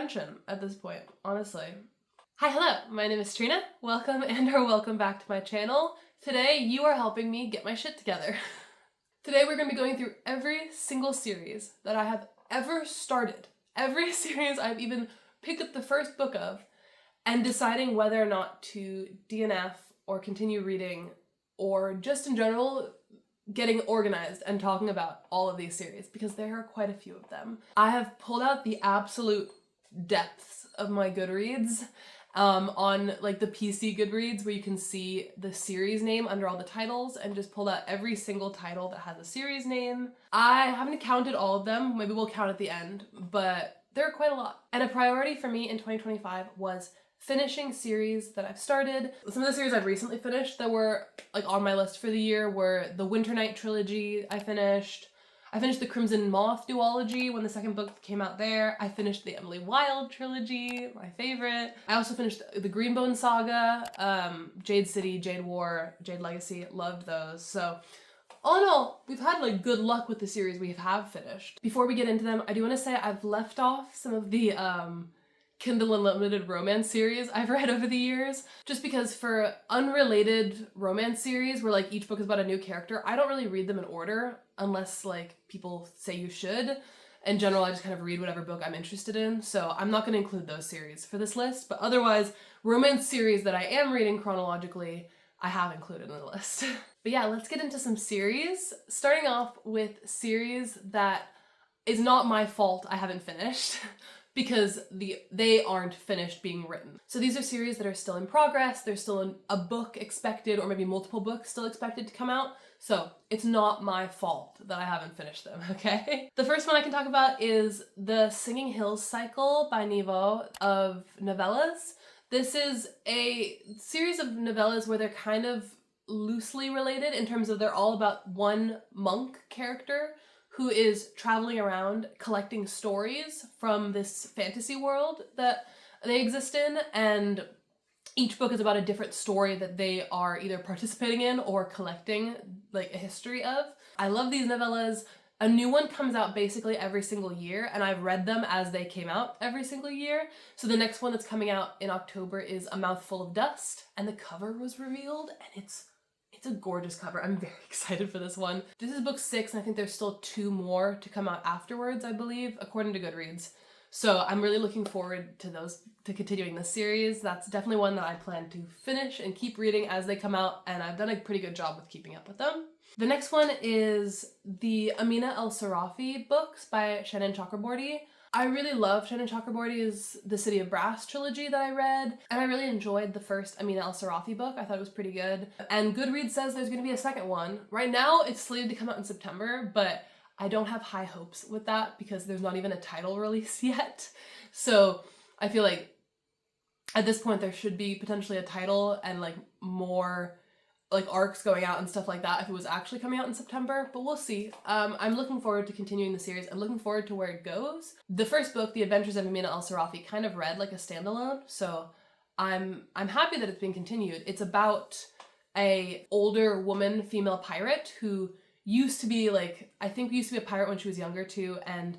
comprehension at this point, honestly. Hi, hello, my name is Trina. Welcome or welcome back to my channel. Today you are helping me get my shit together. Today we're going to be going through every single series that I have ever started, every series I've even picked up the first book of, and deciding whether or not to DNF or continue reading, or just in general getting organized and talking about all of these series, because there are quite a few of them. I have pulled out the absolute depths of my Goodreads on like the PC Goodreads, where you can see the series name under all the titles, and just pulled out every single title that has a series name. I haven't counted all of them, maybe we'll count at the end, but there are quite a lot. And a priority for me in 2025 was finishing series that I've started. Some of the series I've recently finished that were like on my list for the year were the Winternight trilogy I finished the Crimson Moth duology when the second book came out there. I finished the Emily Wilde trilogy, my favorite. I also finished the Greenbone saga, Jade City, Jade War, Jade Legacy, loved those. So all in all, we've had like good luck with the series we have finished. Before we get into them, I do want to say I've left off some of the Kindle Unlimited romance series I've read over the years, just because for unrelated romance series where like each book is about a new character, I don't really read them in order unless like people say you should. In general, I just kind of read whatever book I'm interested in, so I'm not going to include those series for this list, but otherwise, romance series that I am reading chronologically, I have included in the list. But yeah, let's get into some series, starting off with series that is not my fault I haven't finished, because they aren't finished being written. So these are series that are still in progress, there's still a book expected, or maybe multiple books still expected to come out, so it's not my fault that I haven't finished them, okay? The first one I can talk about is the Singing Hills cycle by Nghi of novellas. This is a series of novellas where they're kind of loosely related in terms of they're all about one monk character who is traveling around collecting stories from this fantasy world that they exist in, and each book is about a different story that they are either participating in or collecting like a history of. I love these novellas. A new one comes out basically every single year, and I've read them as they came out every single year. So the next one that's coming out in October is A Mouthful of Dust, and the cover was revealed, and it's a gorgeous cover. I'm very excited for this one. This is book 6, and I think there's still 2 more to come out afterwards, I believe, according to Goodreads. So I'm really looking forward to continuing this series. That's definitely one that I plan to finish and keep reading as they come out, and I've done a pretty good job with keeping up with them. The next one is the Amina Al-Sirafi books by Shannon Chakraborty. I really love Shannon Chakraborty's The City of Brass trilogy that I read, and I really enjoyed the first Amina Al-Sirafi book. I thought it was pretty good. And Goodreads says there's going to be a second one. Right now it's slated to come out in September, but I don't have high hopes with that because there's not even a title release yet. So I feel like at this point there should be potentially a title and like more like arcs going out and stuff like that if it was actually coming out in September, but we'll see. I'm looking forward to continuing the series. I'm looking forward to where it goes. The first book, The Adventures of Amina Al-Sirafi, kind of read like a standalone, so I'm happy that it's being continued. It's about a older woman, female pirate who used to be like, I think used to be a pirate when she was younger too, and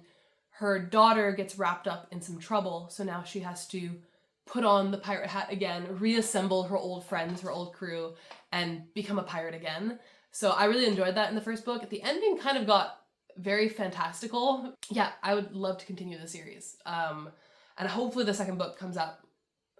her daughter gets wrapped up in some trouble, so now she has to put on the pirate hat again, reassemble her old friends, her old crew, and become a pirate again. So I really enjoyed that in the first book. The ending kind of got very fantastical. Yeah, I would love to continue the series. And hopefully the second book comes out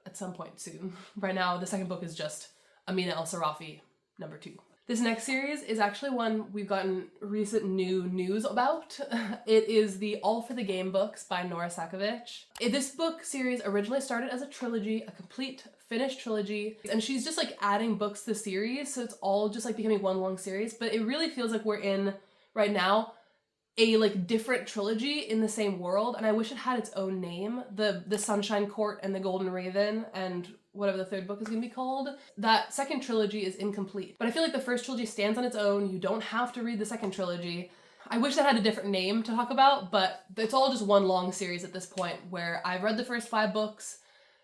at some point soon. Right now, the second book is just Amina Al-Sirafi #2. This next series is actually one we've gotten recent new news about. It is the All for the Game books by Nora Sakavic. This book series originally started as a trilogy, a complete finished trilogy, and she's just like adding books to the series, so it's all just like becoming one long series, but it really feels like we're in, right now, a like different trilogy in the same world, and I wish it had its own name. The Sunshine Court and the Golden Raven and whatever the third book is going to be called. That second trilogy is incomplete, but I feel like the first trilogy stands on its own. You don't have to read the second trilogy. I wish that had a different name to talk about, but it's all just one long series at this point, where I've read the first 5 books.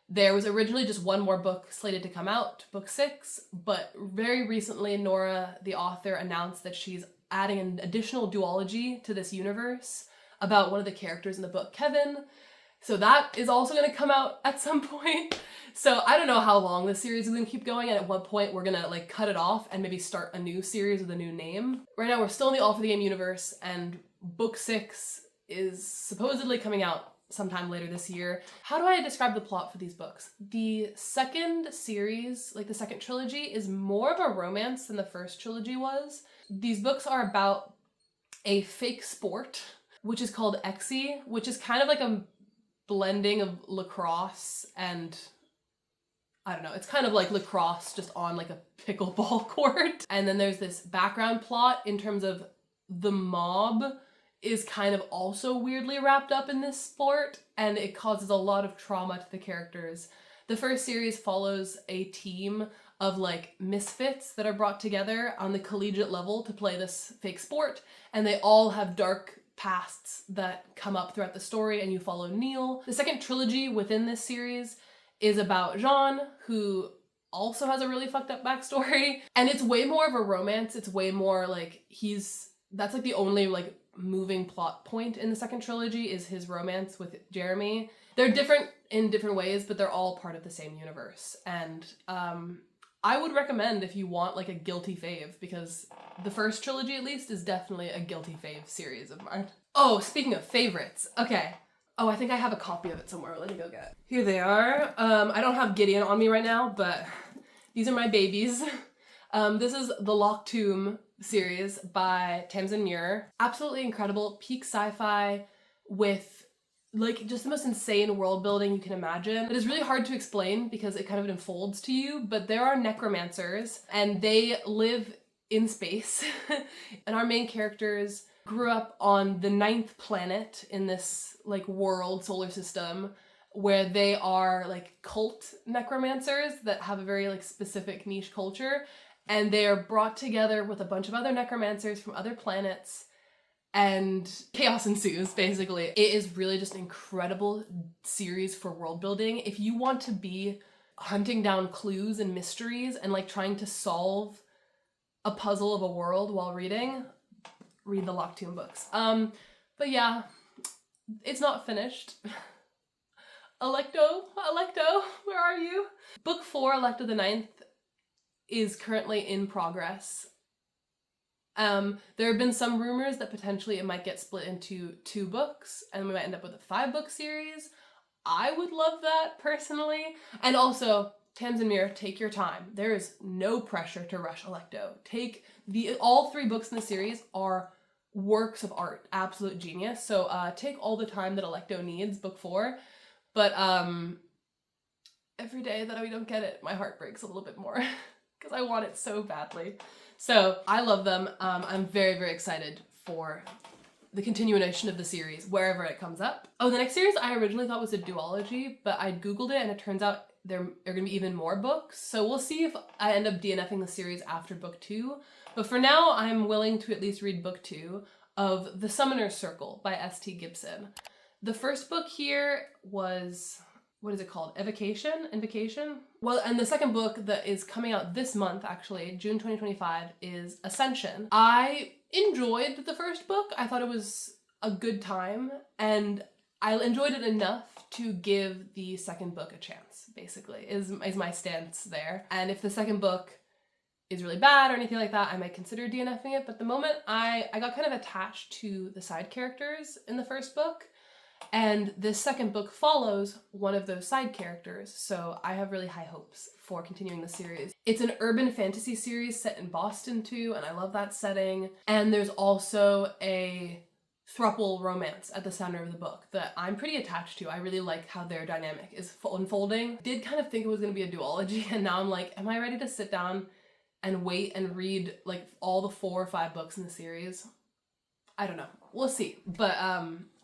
There was originally just one more book slated to come out, book 6, but very recently Nora, the author, announced that she's adding an additional duology to this universe about one of the characters in the book, Kevin. So that is also going to come out at some point. So I don't know how long this series is going to keep going, and at what point we're going to like cut it off and maybe start a new series with a new name. Right now we're still in the All for the Game universe, and book 6 is supposedly coming out sometime later this year. How do I describe the plot for these books? The second series, like the second trilogy, is more of a romance than the first trilogy was. These books are about a fake sport, which is called Exy, which is kind of like a blending of lacrosse and, I don't know, it's kind of like lacrosse just on like a pickleball court. And then there's this background plot in terms of the mob is kind of also weirdly wrapped up in this sport, and it causes a lot of trauma to the characters. The first series follows a team of like misfits that are brought together on the collegiate level to play this fake sport, and they all have dark pasts that come up throughout the story, and you follow Neil. The second trilogy within this series is about Jean, who also has a really fucked up backstory, and it's way more of a romance. It's way more like that's like the only like moving plot point in the second trilogy is his romance with Jeremy. They're different in different ways, but they're all part of the same universe. And I would recommend if you want like a guilty fave, because the first trilogy at least is definitely a guilty fave series of mine. Oh, speaking of favorites, okay. Oh, I think I have a copy of it somewhere. Let me go get it. Here they are. I don't have Gideon on me right now, but these are my babies. This is the Locked Tomb series by Tamsyn Muir. Absolutely incredible, peak sci-fi with like just the most insane world building you can imagine. It is really hard to explain because it kind of unfolds to you, but there are necromancers and they live in space. And our main characters grew up on the 9th planet in this like world solar system where they are like cult necromancers that have a very like specific niche culture. And they are brought together with a bunch of other necromancers from other planets, and chaos ensues, basically. It is really just an incredible series for world building. If you want to be hunting down clues and mysteries and like trying to solve a puzzle of a world while reading, read the Locked Tomb books. But yeah, it's not finished. Alecto, where are you? Book 4, Alecto the Ninth, is currently in progress. There have been some rumors that potentially it might get split into 2 books and we might end up with a 5-book series. I would love that personally. And also, Tamsyn Muir, take your time. There is no pressure to rush Alecto. All 3 books in the series are works of art, absolute genius. So take all the time that Alecto needs, book 4. But every day that we don't get it, my heart breaks a little bit more. Because I want it so badly. So I love them. I'm very, very excited for the continuation of the series, wherever it comes up. Oh, the next series I originally thought was a duology, but I googled it and it turns out there are going to be even more books. So we'll see if I end up DNFing the series after book 2. But for now, I'm willing to at least read book 2 of The Summoner's Circle by S.T. Gibson. The first book here was, what is it called? Invocation? Well, and the second book that is coming out this month, actually, June 2025, is Ascension. I enjoyed the first book. I thought it was a good time, and I enjoyed it enough to give the second book a chance, basically, is my stance there. And if the second book is really bad or anything like that, I might consider DNFing it. But at the moment, I got kind of attached to the side characters in the first book. And this second book follows one of those side characters, so I have really high hopes for continuing the series. It's an urban fantasy series set in Boston too, and I love that setting. And there's also a throuple romance at the center of the book that I'm pretty attached to. I really like how their dynamic is unfolding. Did kind of think it was going to be a duology, and now I'm like, am I ready to sit down and wait and read like all the 4 or 5 books in the series? I don't know. We'll see. But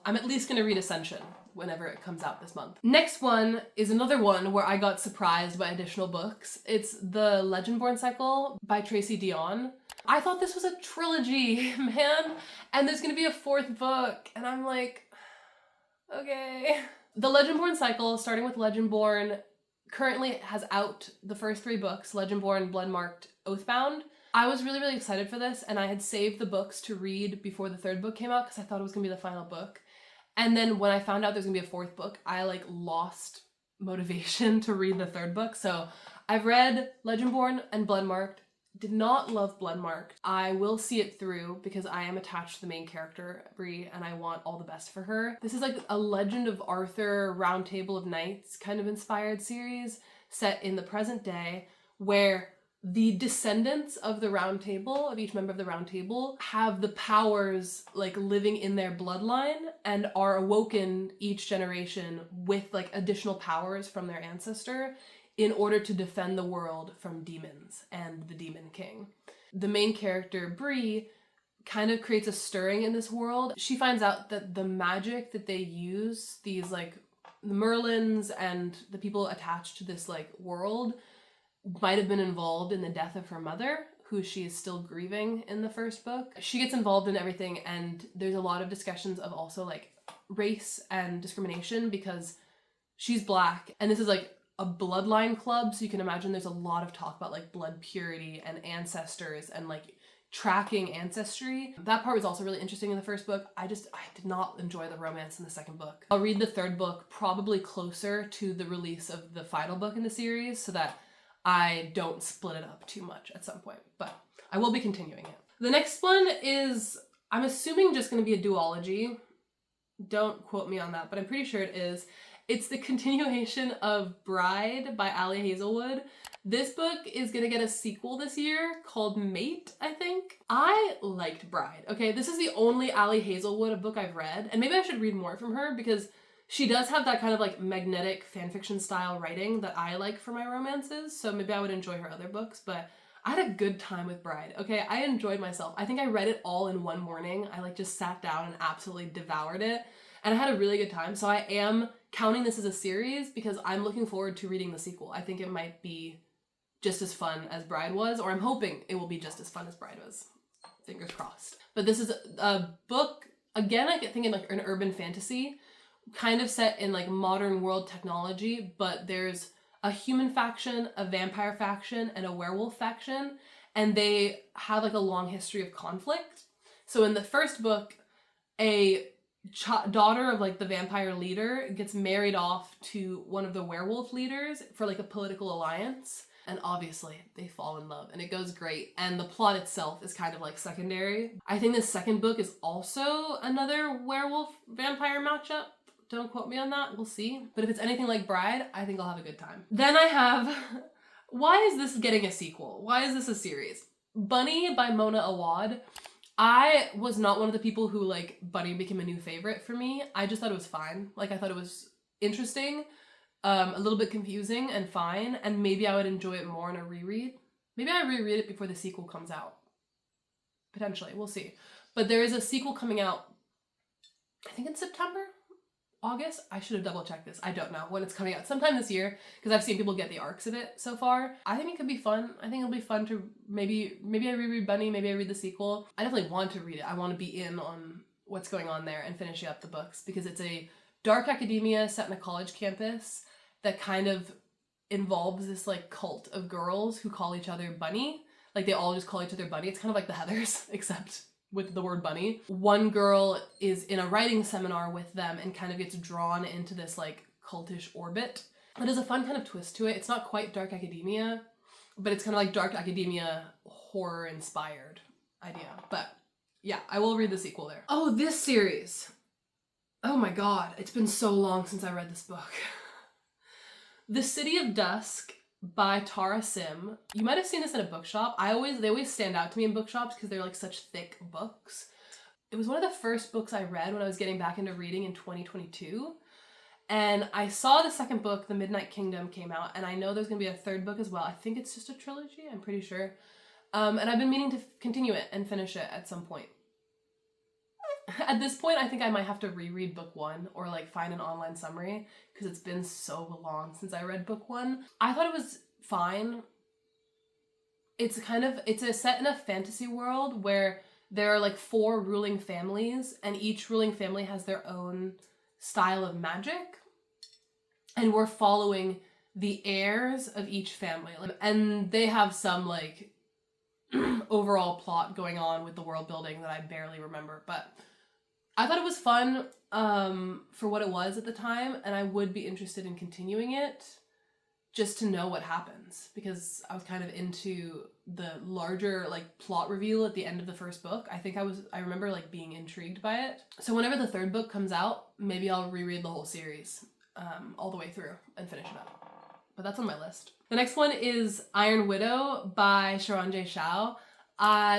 I'm at least going to read Ascension whenever it comes out this month. Next one is another one where I got surprised by additional books. It's the Legendborn cycle by Tracy Deonn. I thought this was a trilogy, man, and there's going to be a 4th book, and I'm like, okay. The Legendborn cycle, starting with Legendborn, currently has out the first 3 books, Legendborn, Bloodmarked, Oathbound. I was really, really excited for this, and I had saved the books to read before the 3rd book came out because I thought it was going to be the final book. And then when I found out there's gonna be a fourth book, I like lost motivation to read the third book. So I've read Legendborn and Bloodmarked. Did not love Bloodmarked. I will see it through because I am attached to the main character, Bree, and I want all the best for her. This is like a Legend of Arthur Round Table of Knights kind of inspired series set in the present day, where the descendants of the Round Table, of each member of the Round Table, have the powers like living in their bloodline and are awoken each generation with like additional powers from their ancestor in order to defend the world from demons and the Demon King. The main character, Bree, kind of creates a stirring in this world. She finds out that the magic that they use, these like the Merlins and the people attached to this like world, might have been involved in the death of her mother, who she is still grieving in the first book. She gets involved in everything, and there's a lot of discussions of also like race and discrimination because she's Black, and this is like a bloodline club, so you can imagine there's a lot of talk about like blood purity and ancestors and like tracking ancestry. That part was also really interesting in the first book. I did not enjoy the romance in the second book. I'll read the third book probably closer to the release of the final book in the series so that I don't split it up too much at some point, but I will be continuing it. The next one is, I'm assuming, just going to be a duology. Don't quote me on that, but I'm pretty sure it is. It's the continuation of Bride by Ali Hazelwood. This book is gonna get a sequel this year called Mate, I think. I liked Bride, okay? This is the only Ali Hazelwood book I've read, and maybe I should read more from her because she does have that kind of like magnetic fanfiction style writing that I like for my romances, so maybe I would enjoy her other books, but I had a good time with Bride, okay? I enjoyed myself. I think I read it all in one morning. I like just sat down and absolutely devoured it, and I had a really good time, so I am counting this as a series because I'm looking forward to reading the sequel. I think it might be just as fun as Bride was, or I'm hoping it will be just as fun as Bride was. Fingers crossed. But this is a book, again, I think in like an urban fantasy, kind of set in like modern world technology, but there's a human faction, a vampire faction, and a werewolf faction, and they have like a long history of conflict. So in the first book, a daughter of like the vampire leader gets married off to one of the werewolf leaders for like a political alliance, and obviously they fall in love and it goes great, and the plot itself is kind of like secondary. I think the second book is also another werewolf vampire matchup. Don't quote me on that, we'll see. But if it's anything like Bride, I think I'll have a good time. Then I have why is this getting a sequel? Why is this a series? Bunny by Mona Awad. I was not one of the people who like Bunny became a new favorite for me. I just thought it was fine. Like I thought it was interesting, a little bit confusing and fine, and maybe I would enjoy it more in a reread. Maybe I reread it before the sequel comes out. Potentially, we'll see. But there is a sequel coming out, I think in September? August? I should have double checked this. I don't know when it's coming out. Sometime this year, because I've seen people get the arcs of it so far. I think it could be fun. I think it'll be fun to maybe I reread Bunny, maybe I read the sequel. I definitely want to read it. I want to be in on what's going on there and finishing up the books because it's a dark academia set in a college campus that kind of involves this like cult of girls who call each other Bunny. Like they all just call each other Bunny. It's kind of like the Heathers, except with the word bunny. One girl is in a writing seminar with them and kind of gets drawn into this like cultish orbit. It has a fun kind of twist to it. It's not quite dark academia, but it's kind of like dark academia horror inspired idea. But yeah, I will read the sequel there. Oh, this series. Oh my god, it's been so long since I read this book. The City of Dusk by Tara Sim. You might have seen this in a bookshop. They always stand out to me in bookshops because they're like such thick books. It was one of the first books I read when I was getting back into reading in 2022. And I saw the second book, The Midnight Kingdom, came out, and I know there's gonna be a third book as well. I think it's just a trilogy, I'm pretty sure. And I've been meaning to continue it and finish it at some point. At this point, I think I might have to reread book one or like find an online summary because it's been so long since I read book one. I thought it was fine. It's a set in a fantasy world where there are like 4 ruling families and each ruling family has their own style of magic. And we're following the heirs of each family. And they have some like overall plot going on with the world building that I barely remember, but I thought it was fun for what it was at the time, and I would be interested in continuing it just to know what happens, because I was kind of into the larger like plot reveal at the end of the first book. I remember like being intrigued by it. So whenever the third book comes out, maybe I'll reread the whole series all the way through and finish it up. But that's on my list. The next one is Iron Widow by Xiran Zhao.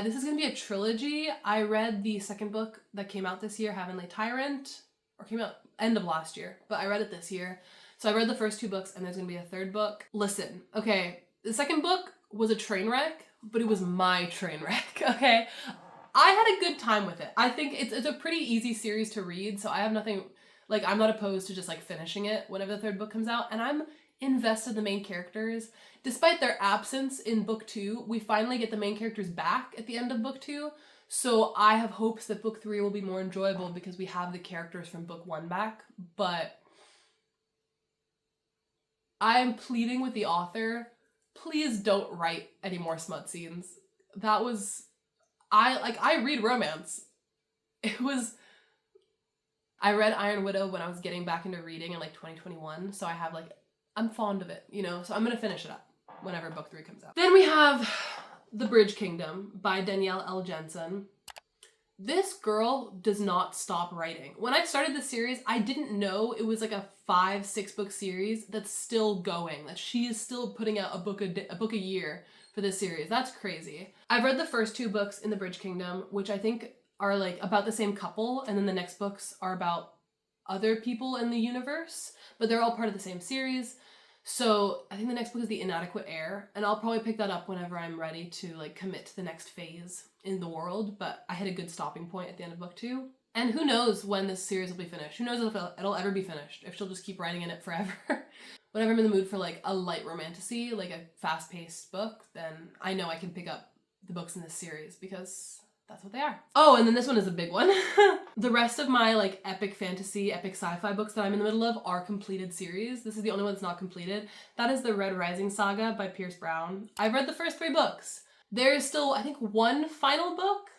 This is going to be a trilogy. I read the second book that came out this year, Heavenly Tyrant, or came out end of last year, but I read it this year. So I read the first 2 books, and there's going to be a third book. Listen, okay, the second book was a train wreck, but it was my train wreck, okay? I had a good time with it. I think it's a pretty easy series to read, so I have nothing, like, I'm not opposed to just like finishing it whenever the third book comes out, and I'm invested in the main characters. Despite their absence in book 2, we finally get the main characters back at the end of book 2, so I have hopes that book 3 will be more enjoyable because we have the characters from book 1 back, but I'm pleading with the author, please don't write any more smut scenes. That was, I read romance. I read Iron Widow when I was getting back into reading in like 2021, so I'm fond of it, you know, so I'm gonna finish it up whenever book 3 comes out. Then we have The Bridge Kingdom by Danielle L. Jensen. This girl does not stop writing. When I started the series, I didn't know it was like a 5-6 book series that's still going, that she is still putting out a book a year for this series. That's crazy. I've read the first 2 books in The Bridge Kingdom, which I think are like about the same couple, and then the next books are about other people in the universe, but they're all part of the same series. So I think the next book is The Inadequate Heir, and I'll probably pick that up whenever I'm ready to like commit to the next phase in the world, but I hit a good stopping point at the end of book 2. And who knows when this series will be finished? Who knows if it'll ever be finished, if she'll just keep writing in it forever. Whenever I'm in the mood for like a light romantasy, like a fast-paced book, then I know I can pick up the books in this series because that's what they are. Oh, and then this one is a big one. The rest of my like epic fantasy, epic sci-fi books that I'm in the middle of are completed series. This is the only one that's not completed. That is the Red Rising Saga by Pierce Brown. I've read the first 3 books. There is still, I think, 1 final book.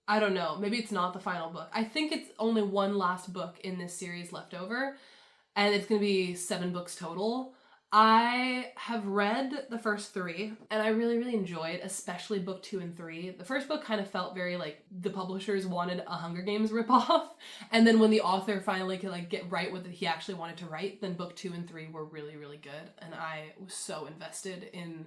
I don't know. Maybe it's not the final book. I think it's only 1 last book in this series left over, and it's going to be 7 books total. I have read the first 3, and I really, really enjoyed, especially book 2 and 3. The first book kind of felt very like the publishers wanted a Hunger Games ripoff, and then when the author finally could like get right with what he actually wanted to write, then book 2 and 3 were really, really good, and I was so invested in.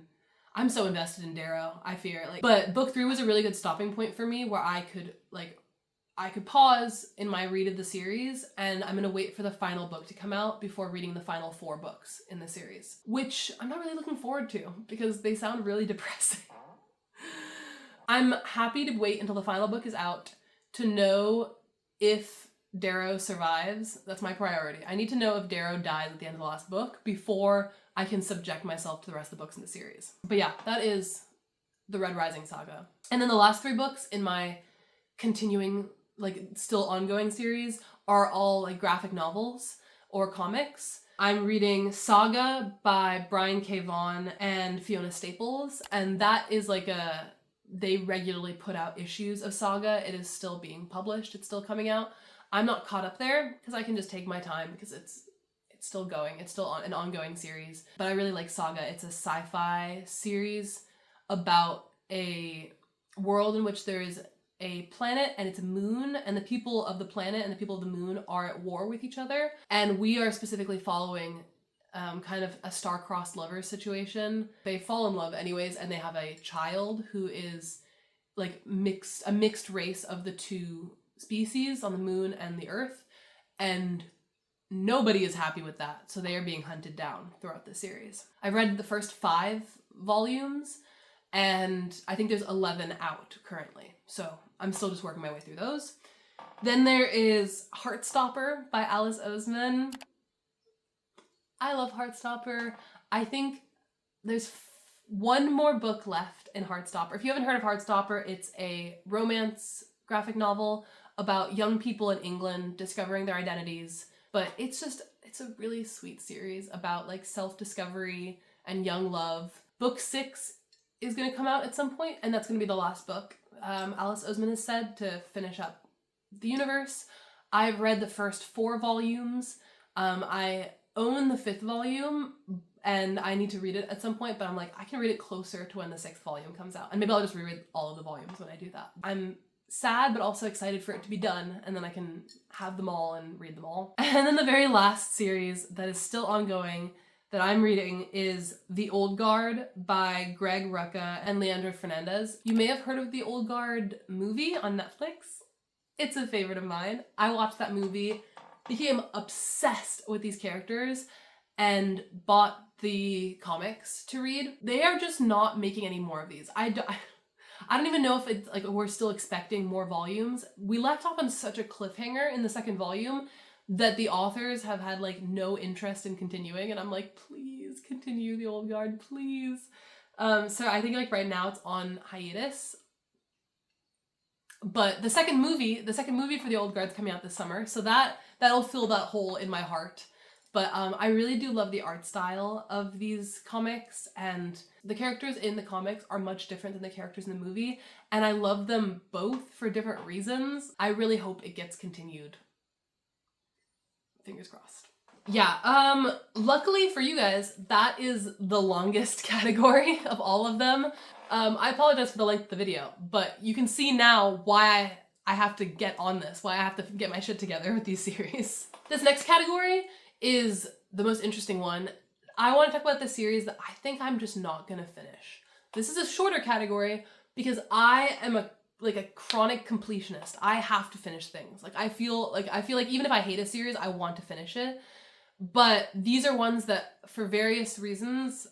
I'm so invested in Darrow, I fear. But book 3 was a really good stopping point for me, where I could pause in my read of the series, and I'm gonna wait for the final book to come out before reading the final 4 books in the series, which I'm not really looking forward to because they sound really depressing. I'm happy to wait until the final book is out to know if Darrow survives. That's my priority. I need to know if Darrow dies at the end of the last book before I can subject myself to the rest of the books in the series. But yeah, that is the Red Rising Saga. And then the last 3 books in my continuing, like still ongoing series are all like graphic novels or comics. I'm reading Saga by Brian K. Vaughan and Fiona Staples, and that is like they regularly put out issues of Saga. It is still being published. It's still coming out. I'm not caught up there because I can just take my time because it's still going. It's still an ongoing series. But I really like Saga. It's a sci-fi series about a world in which there is a planet and its moon, and the people of the planet and the people of the moon are at war with each other. And we are specifically following kind of a star-crossed lovers situation. They fall in love anyways, and they have a child who is like a mixed race of the 2 species on the moon and the earth. And nobody is happy with that, so they are being hunted down throughout the series. I read the first 5 volumes, and I think there's 11 out currently, so I'm still just working my way through those. Then there is Heartstopper by Alice Oseman. I love Heartstopper. I think there's 1 more book left in Heartstopper. If you haven't heard of Heartstopper, it's a romance graphic novel about young people in England discovering their identities. But it's a really sweet series about like self-discovery and young love. Book 6 is going to come out at some point, and that's going to be the last book. Alice Oseman has said to finish up the universe. I've read the first 4 volumes. I own the 5th volume, and I need to read it at some point, but I'm like, I can read it closer to when the 6th volume comes out. And maybe I'll just reread all of the volumes when I do that. I'm sad, but also excited for it to be done, and then I can have them all and read them all. And then the very last series that is still ongoing that I'm reading is The Old Guard by Greg Rucka and Leandro Fernandez. You may have heard of the Old Guard movie on Netflix. It's a favorite of mine. I watched that movie, became obsessed with these characters, and bought the comics to read. They are just not making any more of these. I don't even know if it's like we're still expecting more volumes. We left off on such a cliffhanger in the 2nd volume that the authors have had like no interest in continuing, and I'm like, please continue The Old Guard, please. So I think like right now it's on hiatus. But the second movie for The Old Guard's coming out this summer, so that'll fill that hole in my heart. But I really do love the art style of these comics, and the characters in the comics are much different than the characters in the movie, and I love them both for different reasons. I really hope it gets continued. Fingers crossed. Yeah, luckily for you guys, that is the longest category of all of them. I apologize for the length of the video, but you can see now why I have to get on this, why I have to get my shit together with these series. This next category is the most interesting one. I want to talk about the series that I think I'm just not gonna finish. This is a shorter category because I am a chronic completionist. I have to finish things. I feel like even if I hate a series, I want to finish it. But these are ones that, for various reasons,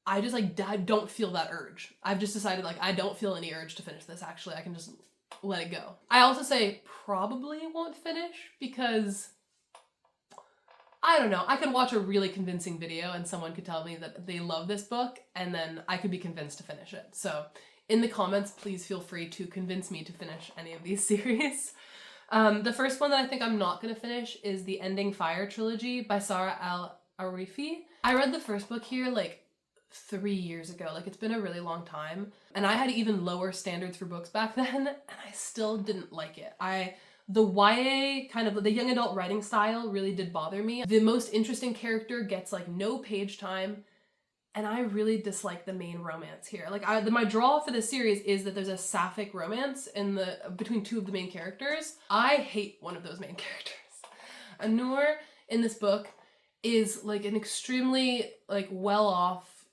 I just I don't feel that urge. I've just decided I don't feel any urge to finish this. Actually, I can just let it go. I also say probably won't finish because I don't know. I could watch a really convincing video and someone could tell me that they love this book, and then I could be convinced to finish it. So in the comments, please feel free to convince me to finish any of these series. The first one that I think I'm not going to finish is the Ending Fire trilogy by Sarah Al-Arifi. I read the first book here 3 years ago. It's been a really long time, and I had even lower standards for books back then, and I still didn't like it. The YA kind of the young adult writing style really did bother me. The most interesting character gets no page time, and I really dislike the main romance here. My draw for this series is that there's a sapphic romance between 2 of the main characters. I hate one of those main characters. Noor in this book is an extremely well-off,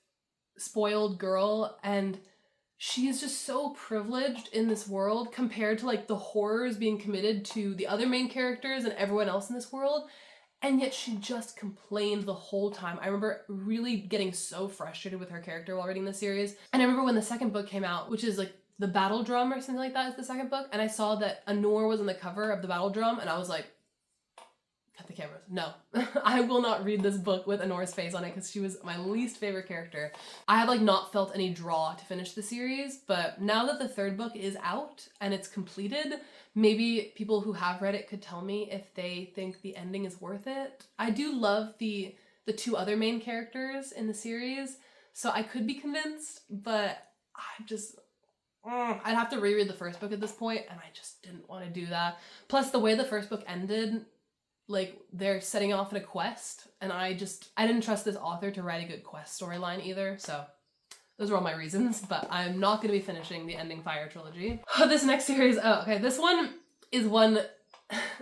spoiled girl, and she is just so privileged in this world compared to the horrors being committed to the other main characters and everyone else in this world. And yet she just complained the whole time. I remember really getting so frustrated with her character while reading the series. And I remember when the 2nd book came out, which is the Battle Drum or something like that is the 2nd book, and I saw that Noor was on the cover of the Battle Drum, and I was like, cut the cameras. No, I will not read this book with Nora's face on it because she was my least favorite character. I have not felt any draw to finish the series, but now that the 3rd book is out and it's completed, maybe people who have read it could tell me if they think the ending is worth it. I do love the 2 other main characters in the series, so I could be convinced, but I'd have to reread the 1st book at this point, and I just didn't want to do that. Plus, the way the 1st book ended, they're setting off on a quest, and I didn't trust this author to write a good quest storyline either, so those are all my reasons, but I'm not going to be finishing the Ending Fire trilogy. This next series, this one is one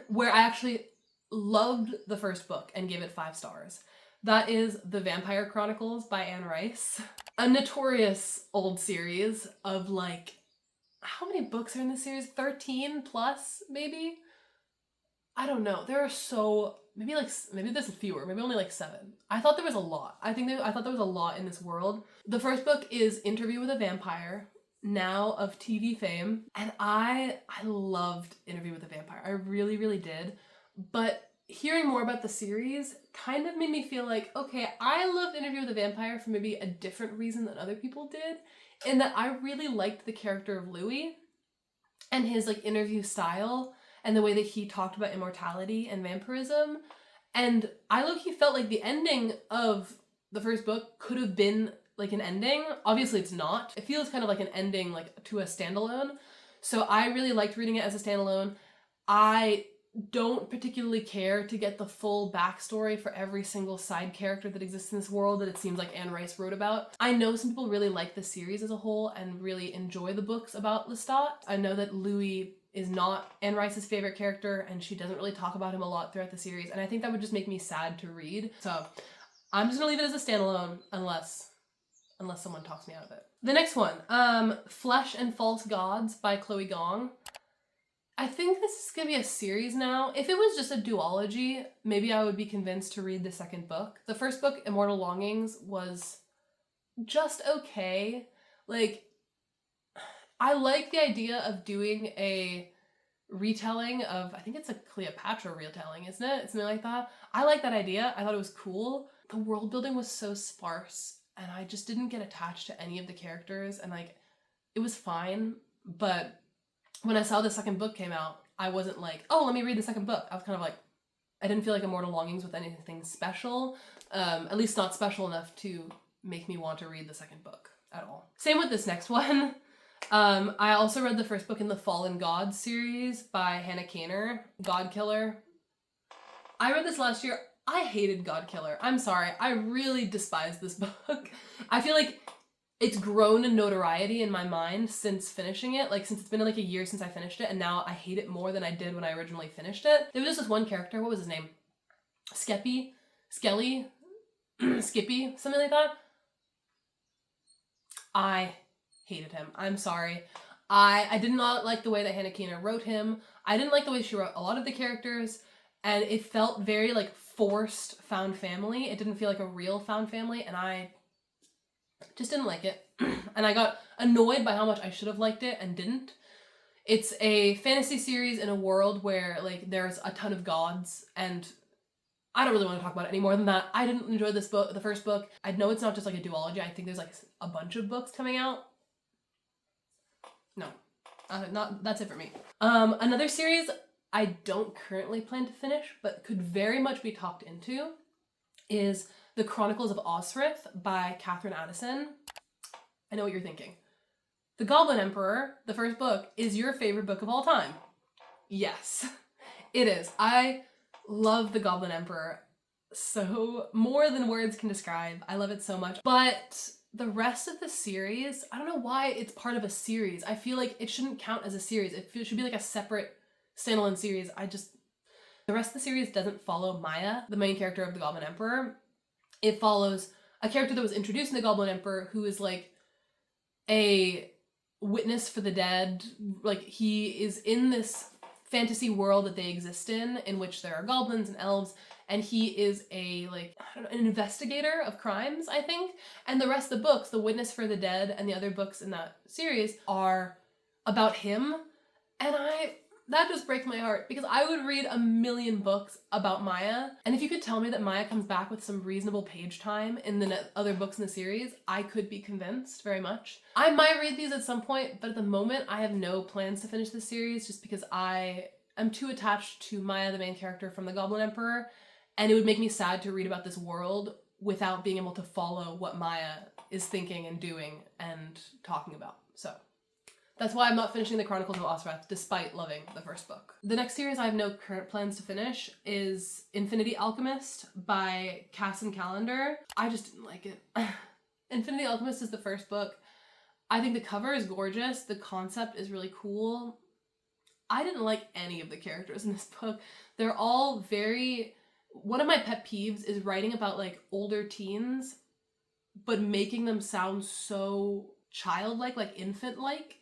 where I actually loved the 1st book and gave it 5 stars. That is The Vampire Chronicles by Anne Rice. A notorious old series of how many books are in this series? 13 plus, maybe? I don't know. There are maybe there's fewer, maybe only 7. I thought there was a lot. I thought there was a lot in this world. The 1st book is Interview with a Vampire, now of TV fame, and I loved Interview with a Vampire. I really, really did. But hearing more about the series kind of made me feel okay, I loved Interview with a Vampire for maybe a different reason than other people did, in that I really liked the character of Louis and his interview style, and the way that he talked about immortality and vampirism. And I low-key felt the ending of the 1st book could have been an ending. Obviously it's not. It feels kind of like an ending to a standalone. So I really liked reading it as a standalone. I don't particularly care to get the full backstory for every single side character that exists in this world that it seems like Anne Rice wrote about. I know some people really like the series as a whole and really enjoy the books about Lestat. I know that Louis is not Anne Rice's favorite character, and she doesn't really talk about him a lot throughout the series, and I think that would just make me sad to read. So I'm just gonna leave it as a standalone unless someone talks me out of it. The next one, Flesh and False Gods by Chloe Gong. I think this is gonna be a series now. If it was just a duology, maybe I would be convinced to read the second book. The first book, Immortal Longings, was just okay. Like, I like the idea of doing a retelling of, I think it's a Cleopatra retelling, isn't it? Something like that. I like that idea. I thought it was cool. The world building was so sparse, and I just didn't get attached to any of the characters, and like, it was fine, but when I saw the second book came out, I wasn't like, oh, let me read the second book. I was kind of like, I didn't feel like Immortal Longings with anything special, at least not special enough to make me want to read the second book at all. Same with this next one. I also read the first book in the Fallen Gods series by Hannah Kaner, God Killer. I read this last year. I hated God Killer. I'm sorry. I really despise this book. I feel like it's grown in notoriety in my mind since finishing it. Like, since it's been like a year since I finished it, and now I hate it more than I did when I originally finished it. There was just this one character, what was his name? Skelly? Skippy? Something like that? I hated him. I'm sorry. I did not like the way that Hannah Kaner wrote him. I didn't like the way she wrote a lot of the characters, and it felt very like forced found family. It didn't feel like a real found family, and I just didn't like it. And I got annoyed by how much I should have liked it and didn't. It's a fantasy series in a world where like there's a ton of gods, and I don't really want to talk about it any more than that. I didn't enjoy this book, the first book. I know it's not just like a duology. I think there's like a bunch of books coming out. No, that's it for me. Another series I don't currently plan to finish, but could very much be talked into, is The Chronicles of Osrith by Catherine Addison. I know what you're thinking. The Goblin Emperor, the first book, is your favorite book of all time. Yes, it is. I love The Goblin Emperor so more than words can describe. I love it so much. But the rest of the series, I don't know why it's part of a series. I feel like it shouldn't count as a series. It should be like a separate standalone series. The rest of the series doesn't follow Maya, the main character of the Goblin Emperor. It follows a character that was introduced in the Goblin Emperor who is like a witness for the dead. Like, he is in this fantasy world that they exist in which there are goblins and elves, and he is a like, I don't know, an investigator of crimes, I think. And the rest of the books, The Witness for the Dead and the other books in that series, are about him. And that just breaks my heart, because I would read a million books about Maya, and if you could tell me that Maya comes back with some reasonable page time in the other books in the series, I could be convinced very much. I might read these at some point, but at the moment I have no plans to finish this series just because I am too attached to Maya, the main character from the Goblin Emperor, and it would make me sad to read about this world without being able to follow what Maya is thinking and doing and talking about. So that's why I'm not finishing The Chronicles of Osrith, despite loving the first book. The next series I have no current plans to finish is Infinity Alchemist by Cass and Callender. I just didn't like it. Infinity Alchemist is the first book. I think the cover is gorgeous. The concept is really cool. I didn't like any of the characters in this book. They're all very... One of my pet peeves is writing about like older teens, but making them sound so childlike, like infant-like.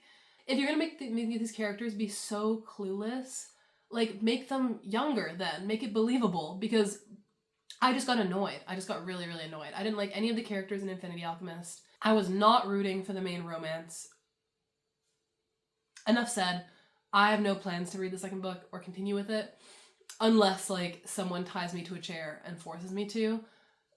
If you're gonna make these characters be so clueless, like, make them younger then. Make it believable, because I just got annoyed. I just got really, really annoyed. I didn't like any of the characters in Infinity Alchemist. I was not rooting for the main romance. Enough said. I have no plans to read the second book or continue with it, unless, like, someone ties me to a chair and forces me to,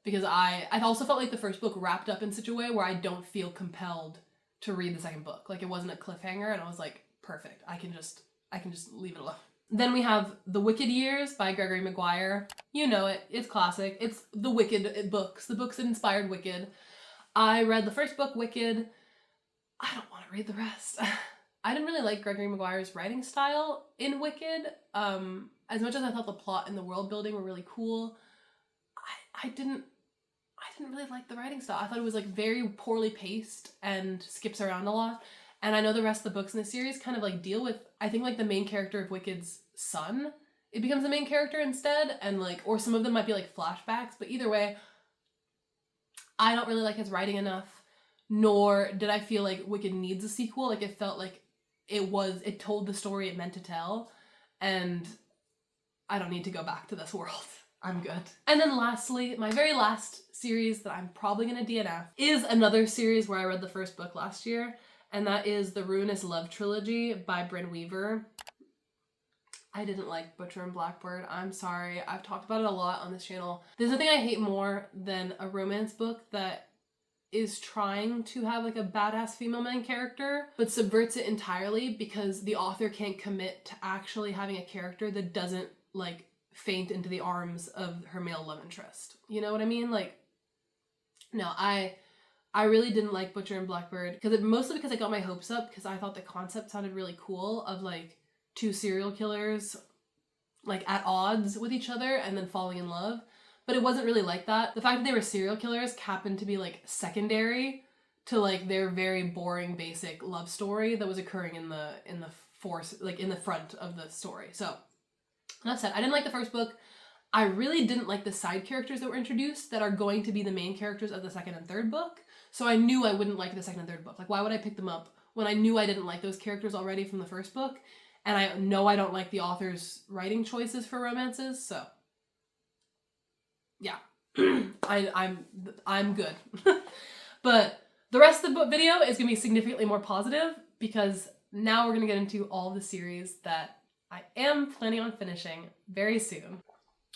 because I also felt like the first book wrapped up in such a way where I don't feel compelled to read the second book. Like, it wasn't a cliffhanger, and I was like, perfect. I can just leave it alone. Then we have The Wicked Years by Gregory Maguire. You know it. It's classic. It's the Wicked books. The books that inspired Wicked. I read the first book, Wicked. I don't want to read the rest. I didn't really like Gregory Maguire's writing style in Wicked. As much as I thought the plot and the world building were really cool, I didn't really like the writing style. I thought it was like very poorly paced and skips around a lot. And I know the rest of the books in the series kind of like deal with, I think like the main character of Wicked's son, it becomes the main character instead, and like, or some of them might be like flashbacks, but either way, I don't really like his writing enough, nor did I feel like Wicked needs a sequel. Like it felt like it told the story it meant to tell, and I don't need to go back to this world. I'm good. And then lastly, my very last series that I'm probably gonna DNF is another series where I read the first book last year, and that is the Ruinous Love Trilogy by Bryn Weaver. I didn't like Butcher and Blackbird. I'm sorry. I've talked about it a lot on this channel. There's nothing I hate more than a romance book that is trying to have like a badass female main character, but subverts it entirely because the author can't commit to actually having a character that doesn't like faint into the arms of her male love interest. You know what I mean? Like, no, I really didn't like Butcher and Blackbird mostly because I got my hopes up because I thought the concept sounded really cool of like two serial killers like at odds with each other and then falling in love. But it wasn't really like that. The fact that they were serial killers happened to be like secondary to like their very boring basic love story that was occurring in the front of the story. So that said, I didn't like the first book. I really didn't like the side characters that were introduced that are going to be the main characters of the second and third book. So I knew I wouldn't like the second and third book. Like, why would I pick them up when I knew I didn't like those characters already from the first book? And I know I don't like the author's writing choices for romances, so yeah, I'm good. But the rest of the book video is gonna be significantly more positive because now we're gonna get into all of the series that I am planning on finishing very soon.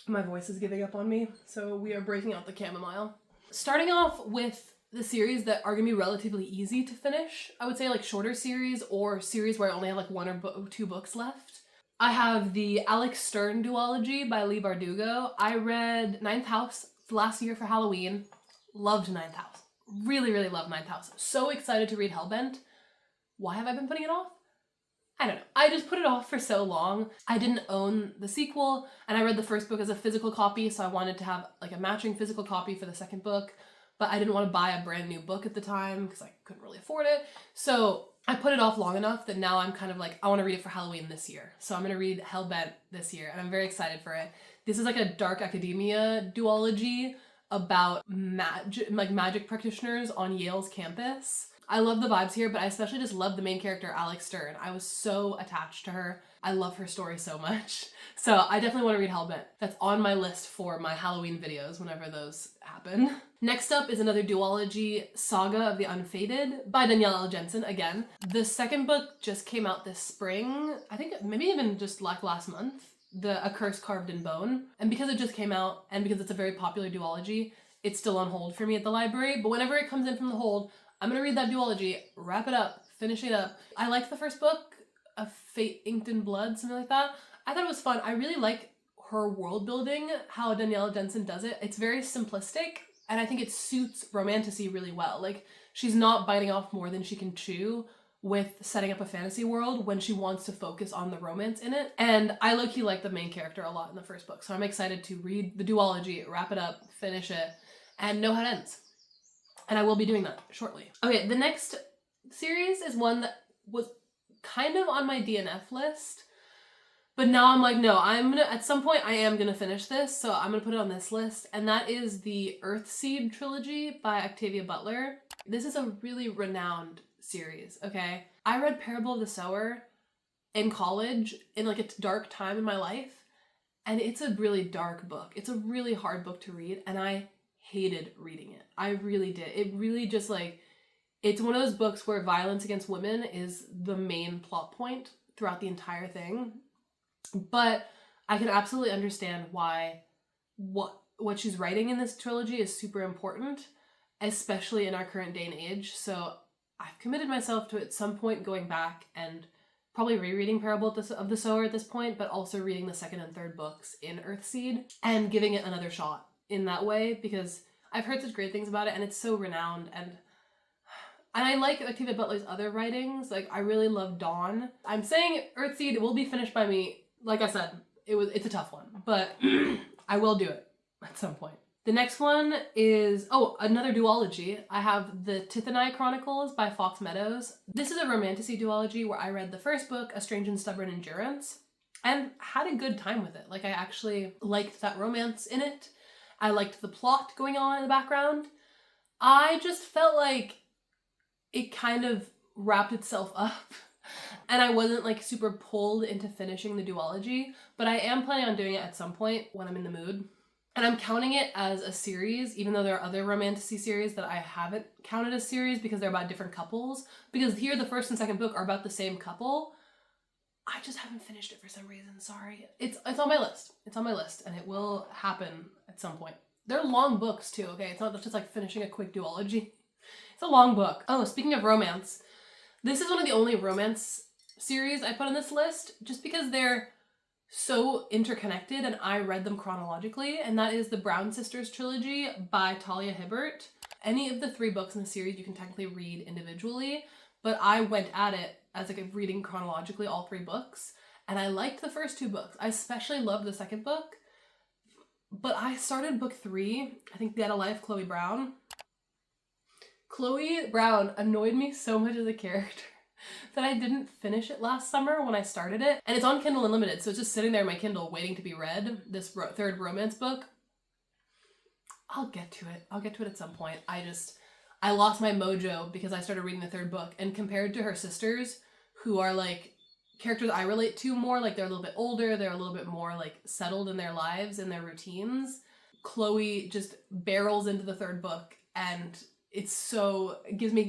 My voice is giving up on me, so we are breaking out the chamomile. Starting off with the series that are gonna be relatively easy to finish. I would say like shorter series or series where I only have like one or two books left. I have the Alex Stern duology by Leigh Bardugo. I read Ninth House last year for Halloween. Loved Ninth House. Really, really loved Ninth House. So excited to read Hellbent. Why have I been putting it off? I don't know. I just put it off for so long. I didn't own the sequel, and I read the first book as a physical copy, so I wanted to have like a matching physical copy for the second book, but I didn't want to buy a brand new book at the time because I couldn't really afford it. So I put it off long enough that now I'm kind of like, I want to read it for Halloween this year. So I'm going to read Hellbent this year, and I'm very excited for it. This is like a dark academia duology about magic practitioners on Yale's campus. I love the vibes here, but I especially just love the main character, Alex Stern. I was so attached to her. I love her story so much. So I definitely want to read Hellbent. That's on my list for my Halloween videos whenever those happen. Next up is another duology, Saga of the Unfated by Danielle L. Jensen again. The second book just came out this spring. I think maybe even just like last month. A Curse Carved in Bone. And because it just came out and because it's a very popular duology, it's still on hold for me at the library. But whenever it comes in from the hold, I'm gonna read that duology, wrap it up, finish it up. I liked the first book, A Fate Inked in Blood, something like that. I thought it was fun. I really like her world building, how Danielle Jensen does it. It's very simplistic, and I think it suits romantasy really well. Like, she's not biting off more than she can chew with setting up a fantasy world when she wants to focus on the romance in it. And I low-key like the main character a lot in the first book, so I'm excited to read the duology, wrap it up, finish it, and know how it ends. And I will be doing that shortly. Okay, the next series is one that was kind of on my DNF list, but now I'm like, no, at some point I am gonna finish this, so I'm gonna put it on this list, and that is the Earthseed trilogy by Octavia Butler. This is a really renowned series, okay? I read Parable of the Sower in college in like a dark time in my life, and it's a really dark book. It's a really hard book to read, and I hated reading it. I really did. It really just like, it's one of those books where violence against women is the main plot point throughout the entire thing. But I can absolutely understand why what she's writing in this trilogy is super important, especially in our current day and age. So I've committed myself to at some point going back and probably rereading Parable of the Sower at this point, but also reading the second and third books in Earthseed and giving it another shot in that way, because I've heard such great things about it and it's so renowned, and And I like Octavia Butler's other writings. Like, I really love Dawn. I'm saying Earthseed will be finished by me. Like I said, it's a tough one, but I will do it at some point. The next one is, another duology. I have the Tithanai Chronicles by Fox Meadows. This is a romantasy duology where I read the first book, A Strange and Stubborn Endurance, and had a good time with it. Like, I actually liked that romance in it. I liked the plot going on in the background. I just felt like it kind of wrapped itself up and I wasn't like super pulled into finishing the duology, but I am planning on doing it at some point when I'm in the mood. And I'm counting it as a series, even though there are other romantasy series that I haven't counted as series because they're about different couples. Because here the first and second book are about the same couple. I just haven't finished it for some reason, sorry. It's on my list. It's on my list and it will happen at some point. They're long books too, okay? It's not just like finishing a quick duology. It's a long book. Oh, speaking of romance, this is one of the only romance series I put on this list just because they're so interconnected and I read them chronologically, and that is the Brown Sisters trilogy by Talia Hibbert. Any of the 3 books in the series you can technically read individually, but I went at it as like reading chronologically all 3 books, and I liked the first 2 books. I especially loved the second book, but I started book 3, I think The Dead Life, Chloe Brown. Chloe Brown annoyed me so much as a character that I didn't finish it last summer when I started it. And it's on Kindle Unlimited, so it's just sitting there in my Kindle waiting to be read, this 3rd romance book. I'll get to it. I'll get to it at some point. I lost my mojo because I started reading the 3rd book, and compared to her sisters, who are like characters I relate to more, like they're a little bit older, they're a little bit more like settled in their lives and their routines, Chloe just barrels into the 3rd book, and it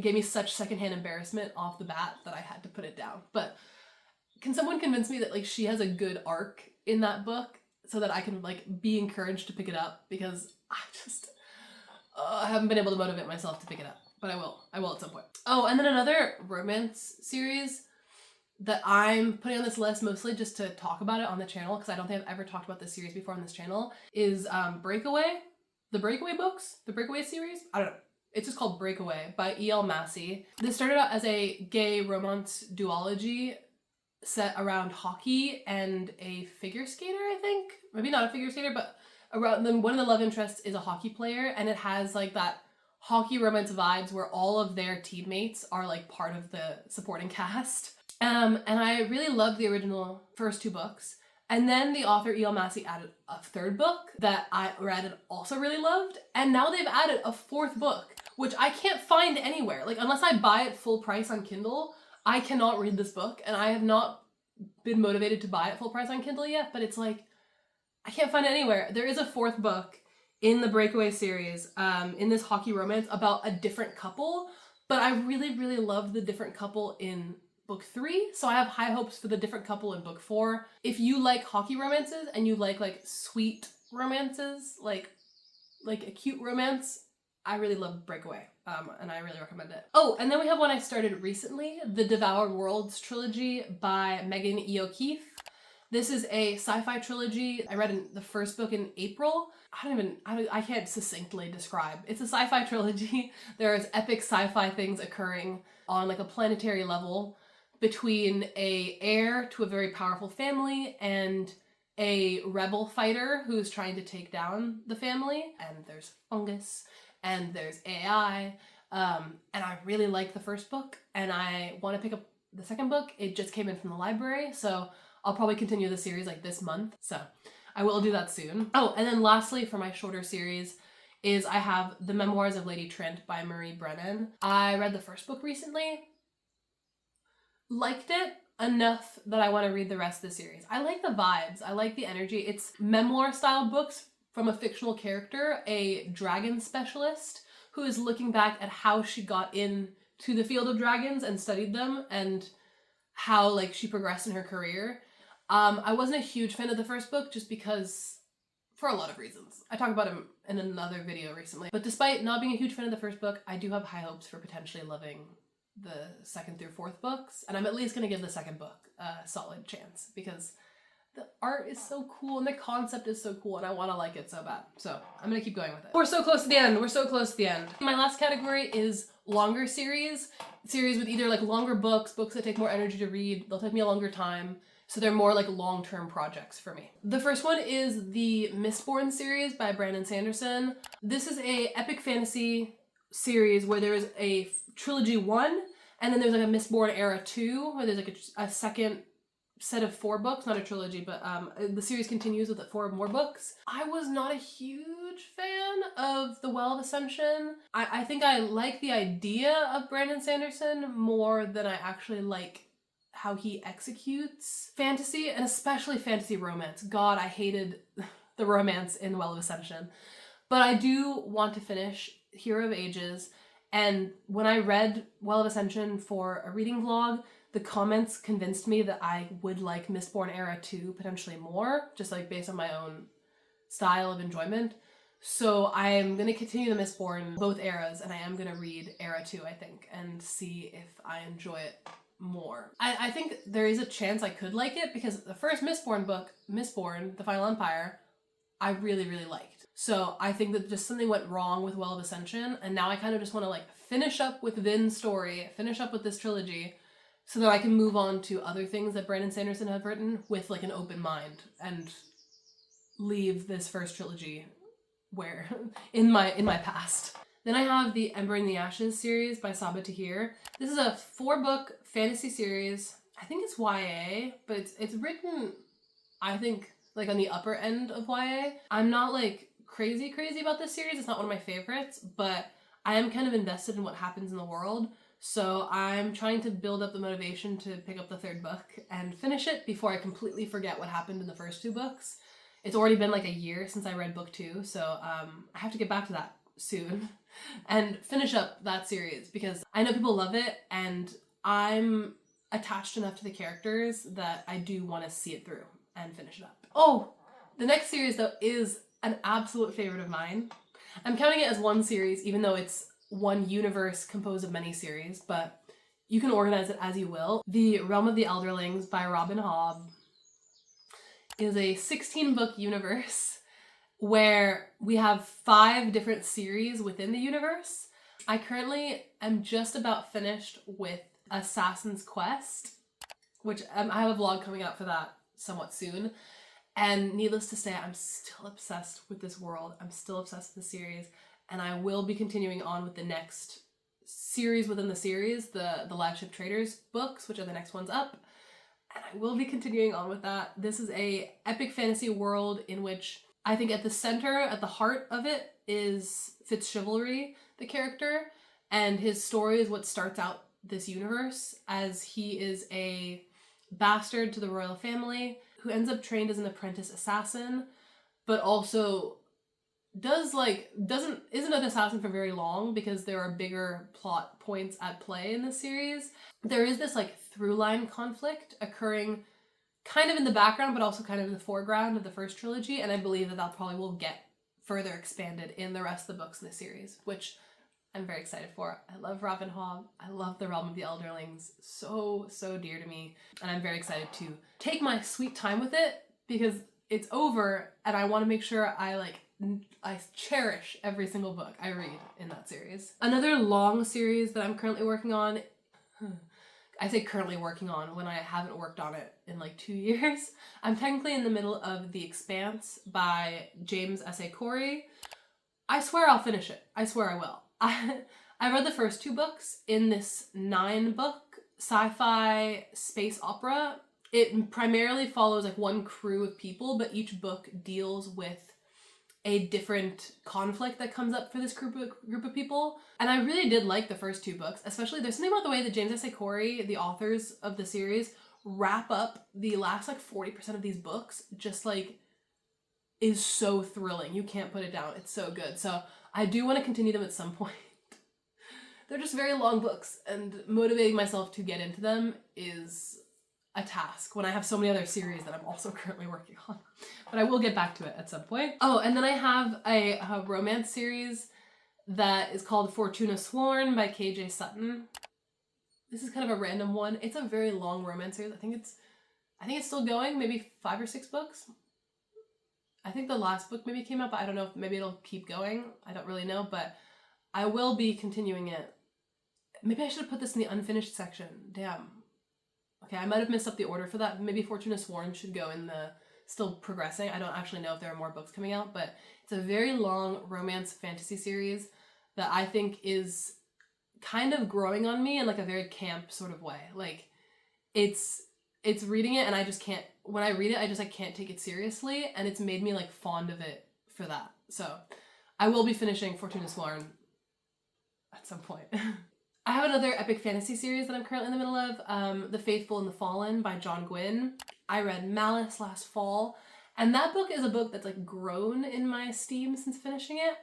gave me such secondhand embarrassment off the bat that I had to put it down. But can someone convince me that like she has a good arc in that book so that I can like be encouraged to pick it up? Because I haven't been able to motivate myself to pick it up, but I will at some point. Oh, and then another romance series that I'm putting on this list mostly just to talk about it on the channel, because I don't think I've ever talked about this series before on this channel, is Breakaway. The Breakaway books? The Breakaway series? I don't know. It's just called Breakaway by E.L. Massey. This started out as a gay romance duology set around hockey and a figure skater, I think. Maybe not a figure skater, but around them. One of the love interests is a hockey player, and it has like that hockey romance vibes where all of their teammates are like part of the supporting cast. And I really loved the original first 2 books. And then the author E.L. Massey added a 3rd book that I read and also really loved. And now they've added a 4th book, which I can't find anywhere. Like, unless I buy it full price on Kindle, I cannot read this book. And I have not been motivated to buy it full price on Kindle yet, but it's like, I can't find it anywhere. There is a 4th book in the Breakaway series, in this hockey romance about a different couple, but I really, really loved the different couple in book 3, so I have high hopes for the different couple in book 4. If you like hockey romances and you like sweet romances, like a cute romance, I really love Breakaway, and I really recommend it. Oh, and then we have one I started recently, the Devoured Worlds trilogy by Megan E. O'Keefe. This is a sci-fi trilogy. I read the first book in April. I can't succinctly describe. It's a sci-fi trilogy. There's epic sci-fi things occurring on like a planetary level between a heir to a very powerful family and a rebel fighter who's trying to take down the family. And there's fungus and there's AI. And I really like the first book and I want to pick up the second book. It just came in from the library, so I'll probably continue the series like this month. So I will do that soon. Oh, and then lastly for my shorter series is I have The Memoirs of Lady Trent by Marie Brennan. I read the first book recently. Liked it enough that I want to read the rest of the series. I like the vibes. I like the energy. It's memoir style books from a fictional character, a dragon specialist who is looking back at how she got into the field of dragons and studied them and how like she progressed in her career. I wasn't a huge fan of the first book just because, for a lot of reasons. I talked about him in another video recently. But despite not being a huge fan of the first book, I do have high hopes for potentially loving the 2nd through 4th books, and I'm at least gonna give the 2nd book a solid chance because the art is so cool and the concept is so cool and I want to like it so bad. So I'm gonna keep going with it. We're so close to the end. We're so close to the end. My last category is longer series with either like longer books that take more energy to read. They'll take me a longer time. So they're more like long-term projects for me. The first one is the Mistborn series by Brandon Sanderson. This is a epic fantasy series where there is a Trilogy 1, and then there's like a Mistborn Era 2, where there's like a second set of 4 books, not a trilogy, but the series continues with 4 more books. I was not a huge fan of the Well of Ascension. I think I like the idea of Brandon Sanderson more than I actually like how he executes fantasy, and especially fantasy romance. God, I hated the romance in Well of Ascension. But I do want to finish Hero of Ages, and when I read Well of Ascension for a reading vlog, the comments convinced me that I would like Mistborn Era 2 potentially more, just like based on my own style of enjoyment. So I am going to continue the Mistborn, both eras, and I am going to read Era 2, I think, and see if I enjoy it more. I think there is a chance I could like it, because the first Mistborn book, Mistborn, The Final Empire, I really, really liked. So I think that just something went wrong with Well of Ascension, and now I kind of just want to like finish up with Vin's story, finish up with this trilogy, so that I can move on to other things that Brandon Sanderson have written with like an open mind, and leave this first trilogy where in my past. Then I have the Ember in the Ashes series by Sabaa Tahir. This is a 4-book fantasy series. I think it's YA, but it's written, I think, like on the upper end of YA. I'm not like crazy about this series. It's not one of my favorites, but I am kind of invested in what happens in the world. So I'm trying to build up the motivation to pick up the 3rd book and finish it before I completely forget what happened in the first 2 books. It's already been like a year since I read book 2, so I have to get back to that soon and finish up that series, because I know people love it and I'm attached enough to the characters that I do want to see it through and finish it up. Oh, the next series though is an absolute favorite of mine. I'm counting it as one series, even though it's one universe composed of many series, but you can organize it as you will. The Realm of the Elderlings by Robin Hobb is a 16-book universe where we have 5 different series within the universe. I currently am just about finished with Assassin's Quest, which I have a vlog coming out for that somewhat soon. And needless to say, I'm still obsessed with this world. I'm still obsessed with the series. And I will be continuing on with the next series within the series, the Live Ship Traders books, which are the next ones up. And I will be continuing on with that. This is a epic fantasy world in which I think at the center, at the heart of it, is Fitzchivalry, the character. And his story is what starts out this universe, as he is a bastard to the royal family who ends up trained as an apprentice assassin, but also isn't an assassin for very long, because there are bigger plot points at play in this series. There is this like through line conflict occurring kind of in the background, but also kind of in the foreground of the first trilogy, and I believe that probably will get further expanded in the rest of the books in the series, which I'm very excited for. I love Robin Hobb. I love the Realm of the Elderlings. So dear to me. And I'm very excited to take my sweet time with it, because it's over and I want to make sure I cherish every single book I read in that series. Another long series that I'm currently working on, I say currently working on when I haven't worked on it in like 2 years. I'm technically in the middle of The Expanse by James S.A. Corey. I swear I'll finish it. I swear I will. I read the first 2 books in this 9-book sci-fi space opera. It primarily follows like one crew of people, but each book deals with a different conflict that comes up for this group of people. And I really did like the first 2 books, especially there's something about the way that James S.A. Corey, the authors of the series, wrap up the last like 40% of these books, just like is so thrilling. You can't put it down. It's so good. So I do want to continue them at some point. They're just very long books, and motivating myself to get into them is a task when I have so many other series that I'm also currently working on. But I will get back to it at some point. Oh, and then I have a romance series that is called Fortuna Sworn by KJ Sutton. This is kind of a random one. It's a very long romance series. I think it's still going, maybe 5 or 6 books. I think the last book maybe came out, but I don't know if maybe it'll keep going. I don't really know, but I will be continuing it maybe I should have put this in the unfinished section. Damn. Okay, I might have messed up the order for that. Maybe Fortune is Sworn should go in the still progressing. I don't actually know if there are more books coming out, but it's a very long romance fantasy series that I think is kind of growing on me in like a very camp sort of way. Like it's reading it and I just can't, when I read it, I just like can't take it seriously, and it's made me like fond of it for that. So I will be finishing Fortune is Sworn at some point. I have another epic fantasy series that I'm currently in the middle of, The Faithful and the Fallen by John Gwynne. I read Malice last fall, and that book is a book that's like grown in my esteem since finishing it.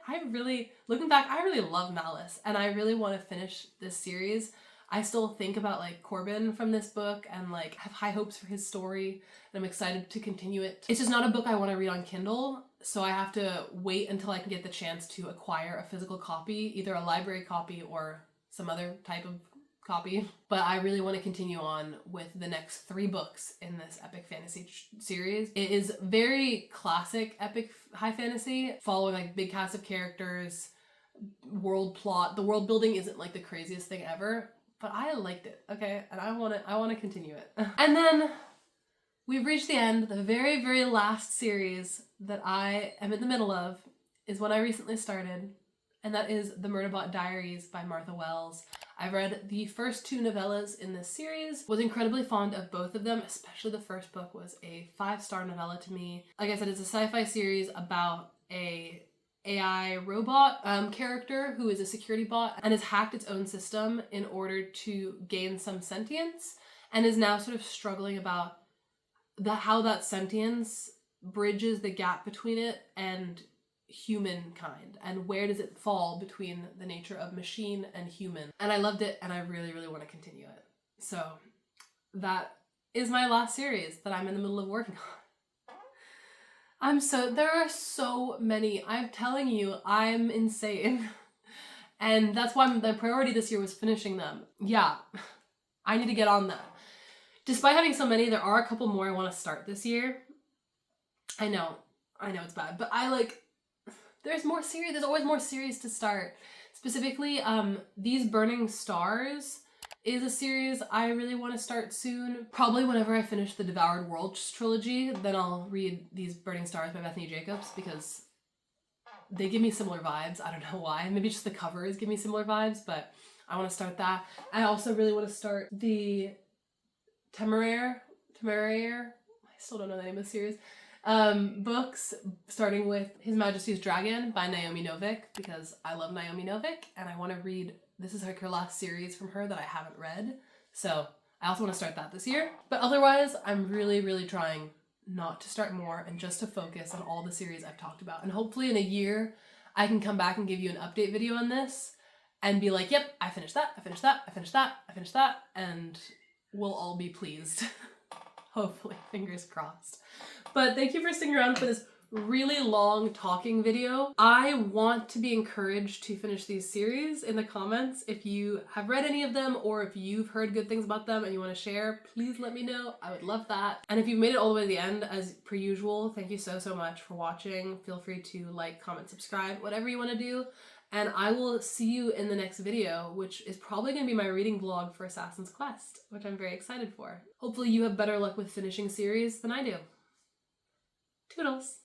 Looking back, I really love Malice, and I really want to finish this series. I still think about like Corbin from this book and like have high hopes for his story, and I'm excited to continue it. It's just not a book I want to read on Kindle, so I have to wait until I can get the chance to acquire a physical copy, either a library copy or some other type of copy. But I really want to continue on with the next 3 books in this epic fantasy series. It is very classic epic high fantasy, following like big cast of characters, world plot. The world building isn't like the craziest thing ever, but I liked it, okay? And I want to continue it. And then we've reached the end. The very, very last series that I am in the middle of is one I recently started, and that is The Murderbot Diaries by Martha Wells. I've read the first 2 novellas in this series, was incredibly fond of both of them, especially the first book was a 5-star novella to me. Like I said, it's a sci-fi series about a AI robot character who is a security bot and has hacked its own system in order to gain some sentience, and is now sort of struggling about how that sentience bridges the gap between it and humankind, and where does it fall between the nature of machine and human. And I loved it, and I really, really want to continue it. So that is my last series that I'm in the middle of working on. There are so many. I'm telling you, I'm insane. And that's why the priority this year was finishing them. Yeah, I need to get on that. Despite having so many, there are a couple more I want to start this year. I know it's bad, but there's more series. There's always more series to start. Specifically, These Burning Stars is a series I really want to start soon. Probably whenever I finish the Devoured Worlds trilogy, then I'll read These Burning Stars by Bethany Jacobs, because they give me similar vibes. I don't know why. Maybe just the covers give me similar vibes, but I want to start that. I also really want to start the Temeraire. I still don't know the name of the series. Books, starting with His Majesty's Dragon by Naomi Novik, because I love Naomi Novik and I want to read, this is like her last series from her that I haven't read, so I also want to start that this year. But otherwise, I'm really, really trying not to start more and just to focus on all the series I've talked about. And hopefully in a year, I can come back and give you an update video on this and be like, yep, I finished that, I finished that, I finished that, I finished that, and we'll all be pleased. Hopefully, fingers crossed. But thank you for sticking around for this really long talking video. I want to be encouraged to finish these series in the comments. If you have read any of them, or if you've heard good things about them and you want to share, please let me know. I would love that. And if you've made it all the way to the end, as per usual, thank you so, so much for watching. Feel free to like, comment, subscribe, whatever you want to do. And I will see you in the next video, which is probably going to be my reading vlog for Assassin's Quest, which I'm very excited for. Hopefully you have better luck with finishing series than I do. Toodles!